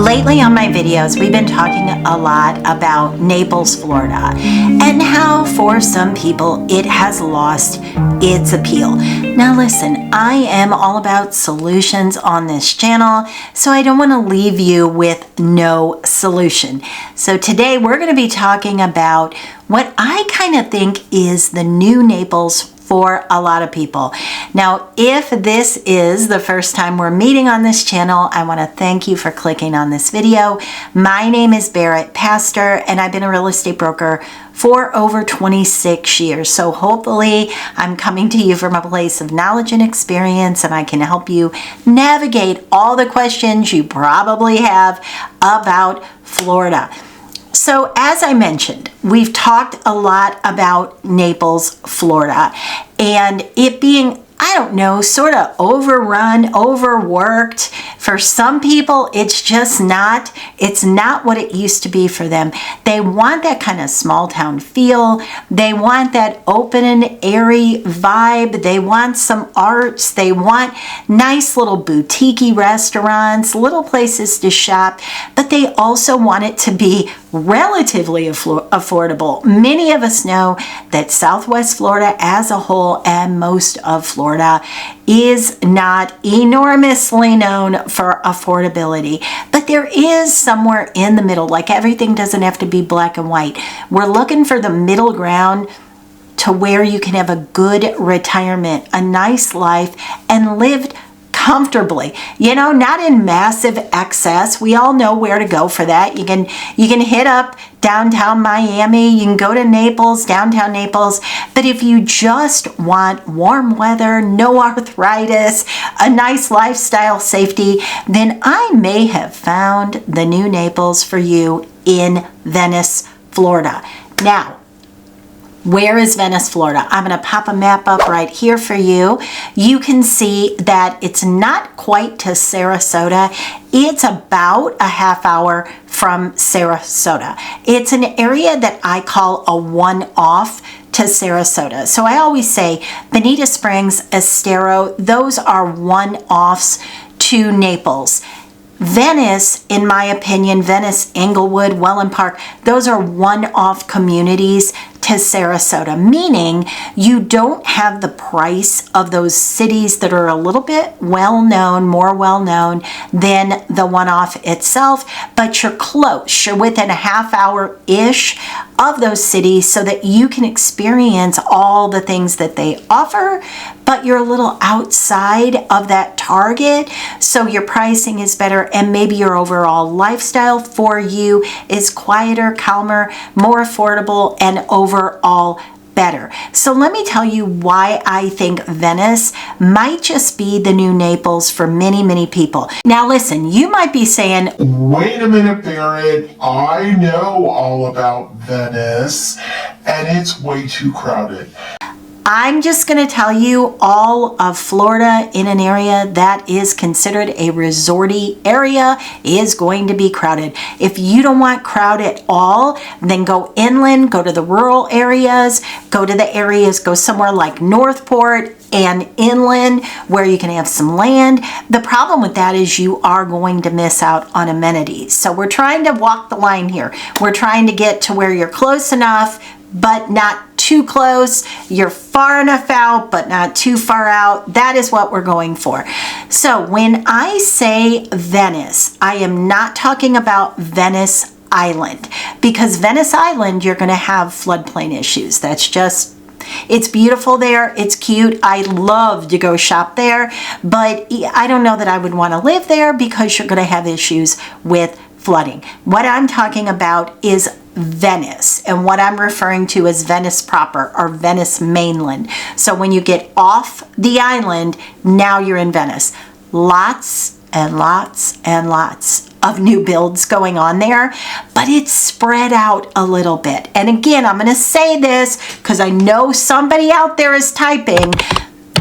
Lately on my videos, we've been talking a lot about Naples, Florida, and how for some people it has lost its appeal. Now listen, I am all about solutions on this channel, so I don't want to leave you with no solution. So today we're going to be talking about what I kind of think is the new Naples for a lot of people. Now, if this is the first time we're meeting on this channel, I want to thank you for clicking on this video. My name is Barrett Pastor, and I've been a real estate broker for over 26 years. So hopefully I'm coming to you from a place of knowledge and experience, and I can help you navigate all the questions you probably have about Florida. So as I mentioned, we've talked a lot about Naples, Florida, and it being, I don't know, sort of overrun, overworked. For some people, it's just not. It's not what it used to be for them. They want that kind of small town feel. They want that open and airy vibe. They want some arts. They want nice little boutique-y restaurants, little places to shop, but they also want it to be relatively affordable. Many of us know that Southwest Florida as a whole and most of Florida is not enormously known for affordability, but there is somewhere in the middle. Like, everything doesn't have to be black and white. We're looking for the middle ground to where you can have a good retirement, a nice life, and live comfortably, not in massive excess. We all know where to go for that. You can hit up downtown Miami, you can go to Naples, downtown Naples, but if you just want warm weather, no arthritis, a nice lifestyle, safety, then I may have found the new Naples for you in Venice, Florida. Now, where is Venice, Florida? I'm going to pop a map up right here for you. You can see that it's not quite to Sarasota. It's about a half hour from Sarasota. It's an area that I call a one-off to Sarasota. So I always say Bonita Springs, Estero, those are one-offs to Naples. Venice, in my opinion, Venice, Englewood, Welland Park, those are one-off communities to Sarasota, meaning you don't have the price of those cities that are a little bit well-known, more well-known than the one-off itself, but you're close. You're within a half hour-ish of those cities so that you can experience all the things that they offer, but you're a little outside of that target, so your pricing is better, and maybe your overall lifestyle for you is quieter, calmer, more affordable, and overall better. So let me tell you why I think Venice might just be the new Naples for many, many people. Now listen, you might be saying, wait a minute, Barrett, I know all about Venice, and it's way too crowded. I'm just going to tell you, all of Florida in an area that is considered a resorty area is going to be crowded. If you don't want crowd at all, then go inland, go to the rural areas, go somewhere like Northport and inland where you can have some land. The problem with that is you are going to miss out on amenities. So we're trying to walk the line here. We're trying to get to where you're close enough, but not too close. You're far enough out, but not too far out. That is what we're going for. So when I say Venice, I am not talking about Venice Island, because Venice Island, you're going to have floodplain issues. That's just, it's beautiful there. It's cute. I love to go shop there, but I don't know that I would want to live there because you're going to have issues with flooding. What I'm talking about is Venice, and what I'm referring to as Venice proper, or Venice mainland. So when you get off the island, now you're in Venice. Lots and lots and lots of new builds going on there, but it's spread out a little bit. And again, I'm going to say this because I know somebody out there is typing.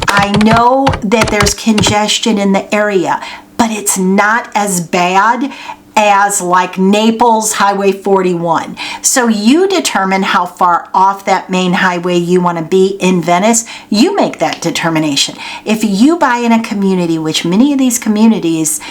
I know that there's congestion in the area, but it's not as bad as like Naples Highway 41. So you determine how far off that main highway you want to be in Venice. You make that determination. If you buy in a community, which many of these communities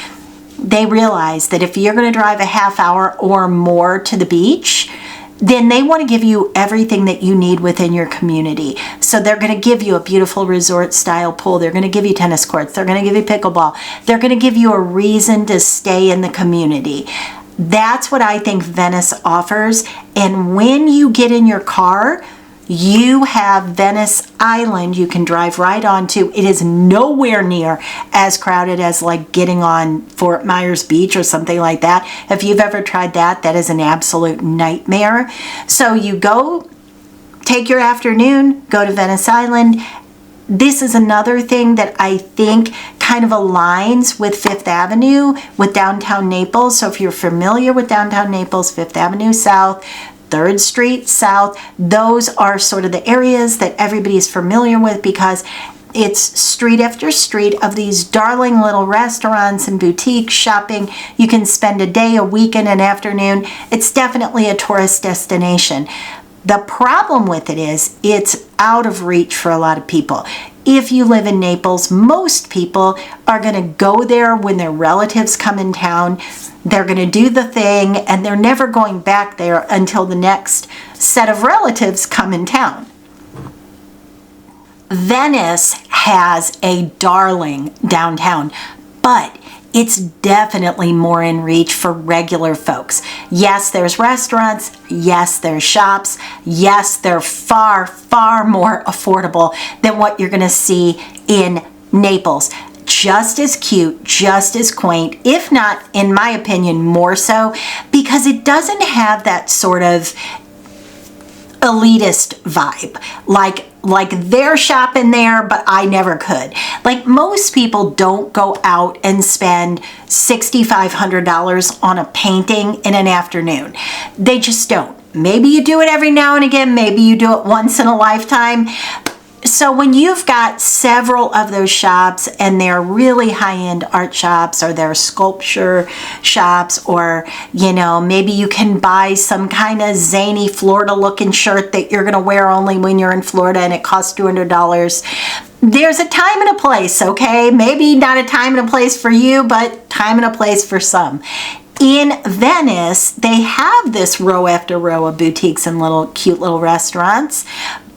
they realize that if you're going to drive a half hour or more to the beach, then they want to give you everything that you need within your community. So they're going to give you a beautiful resort style pool. They're going to give you tennis courts. They're going to give you pickleball. They're going to give you a reason to stay in the community. That's what I think Venice offers. And when you get in your car, you have Venice Island you can drive right onto. It is nowhere near as crowded as like getting on Fort Myers Beach or something like that. If you've ever tried that, that is an absolute nightmare. So you go, take your afternoon, go to Venice Island. This is another thing that I think kind of aligns with Fifth Avenue, with downtown Naples. So if you're familiar with downtown Naples, Fifth Avenue South, 3rd Street South, those are sort of the areas that everybody's familiar with because it's street after street of these darling little restaurants and boutiques, shopping. You can spend a day, a weekend, an afternoon. It's definitely a tourist destination. The problem with it is it's out of reach for a lot of people. If you live in Naples, most people are going to go there when their relatives come in town. They're going to do the thing, and they're never going back there until the next set of relatives come in town. Venice has a darling downtown, but it's definitely more in reach for regular folks. Yes, there's restaurants. Yes, there's shops. Yes, they're far, far more affordable than what you're going to see in Naples. Just as cute, just as quaint, if not, in my opinion, more so, because it doesn't have that sort of elitist vibe. Like they're shopping there, but I never could. Like most people don't go out and spend $6,500 on a painting in an afternoon. They just don't. Maybe you do it every now and again. Maybe you do it once in a lifetime. So when you've got several of those shops and they're really high-end art shops or they're sculpture shops, or, you know, maybe you can buy some kind of zany Florida looking shirt that you're going to wear only when you're in Florida and it costs $200. There's a time and a place, okay? Maybe not a time and a place for you, but time and a place for some. In Venice, they have this row after row of boutiques and little cute little restaurants,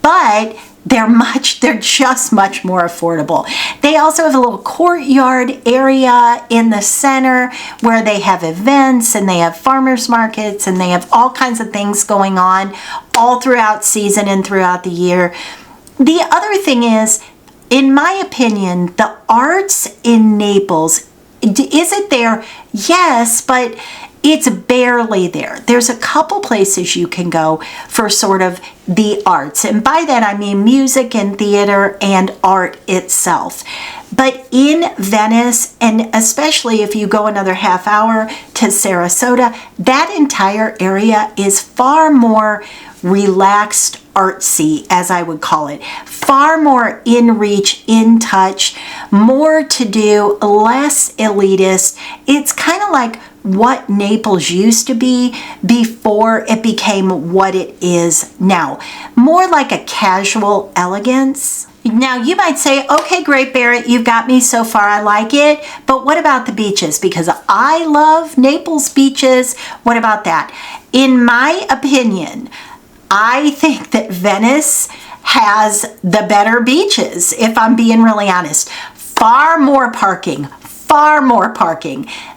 but they're just much more affordable. They also have a little courtyard area in the center where they have events and they have farmers markets and they have all kinds of things going on all throughout season and throughout the year. The other thing is, in my opinion, the arts in Naples, is it there? Yes, but it's barely there. There's a couple places you can go for sort of the arts. And by that, I mean music and theater and art itself. But in Venice, and especially if you go another half hour to Sarasota, that entire area is far more relaxed, artsy, as I would call it. Far more in reach, in touch, more to do, less elitist. It's kind of like what Naples used to be before it became what it is now. More like a casual elegance. Now you might say, okay, great, Barrett, you've got me so far, I like it, but what about the beaches? Because I love Naples beaches. What about that? In my opinion, I think that Venice has the better beaches, if I'm being really honest. Far more parking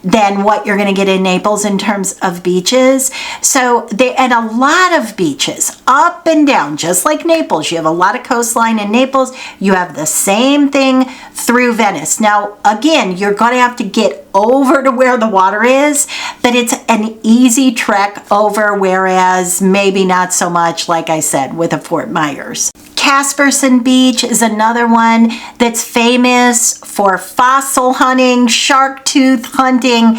than what you're going to get in Naples in terms of beaches. And a lot of beaches up and down, just like Naples. You have a lot of coastline in Naples. You have the same thing through Venice. Now, again, you're going to have to get over to where the water is, but it's an easy trek over, whereas maybe not so much, like I said, with a Fort Myers. Casperson Beach is another one that's famous for fossil hunting, shark tooth hunting.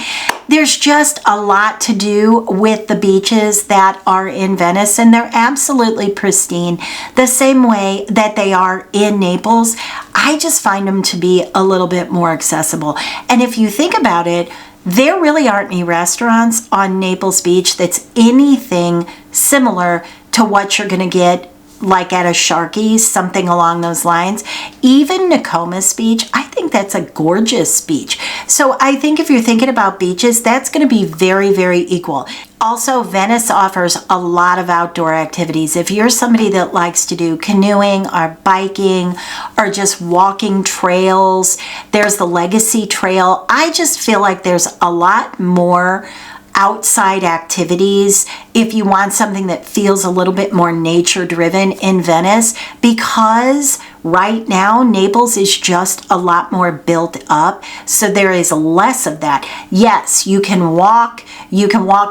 There's just a lot to do with the beaches that are in Venice, and they're absolutely pristine, the same way that they are in Naples. I just find them to be a little bit more accessible. And if you think about it, there really aren't any restaurants on Naples Beach that's anything similar to what you're going to get like at a Sharky's, something along those lines. Even Nokomis Beach, I think that's a gorgeous beach. So I think if you're thinking about beaches, that's going to be very, very equal. Also, Venice offers a lot of outdoor activities. If you're somebody that likes to do canoeing or biking or just walking trails, there's the Legacy Trail. I just feel like there's a lot more outside activities if you want something that feels a little bit more nature driven in Venice, because right now Naples is just a lot more built up, so there is less of that. Yes, you can walk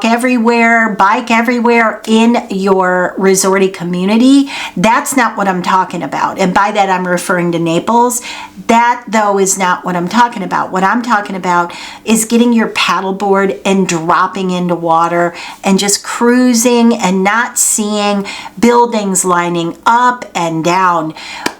everywhere, bike everywhere in your resorty community. That's not what I'm talking about, and by that I'm referring to Naples. That though is not what I'm talking about. What I'm talking about is getting your paddleboard and dropping into water and just cruising and not seeing buildings lining up and down,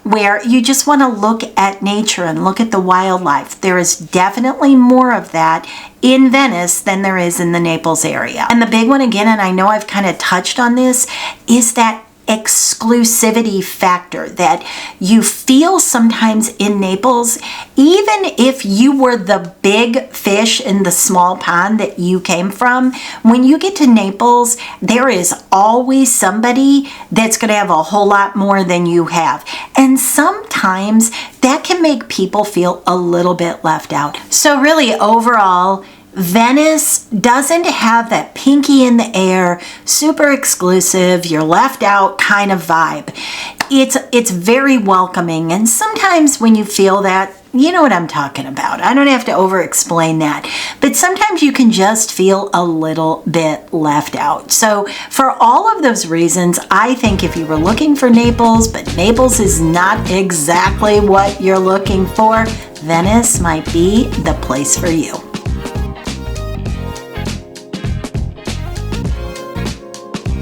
where you just want to look at nature and look at the wildlife. There is definitely more of that in Venice than there is in the Naples area. And the big one again, and I know I've kind of touched on this, is that exclusivity factor that you feel sometimes in Naples. Even if you were the big fish in the small pond that you came from, when you get to Naples, there is always somebody that's going to have a whole lot more than you have. And sometimes that can make people feel a little bit left out. So really, overall, Venice doesn't have that pinky in the air, super exclusive, you're left out kind of vibe. It's very welcoming, and sometimes when you feel that, you know what I'm talking about. I don't have to over explain that, but sometimes you can just feel a little bit left out. So for all of those reasons, I think if you were looking for Naples, but Naples is not exactly what you're looking for, Venice might be the place for you.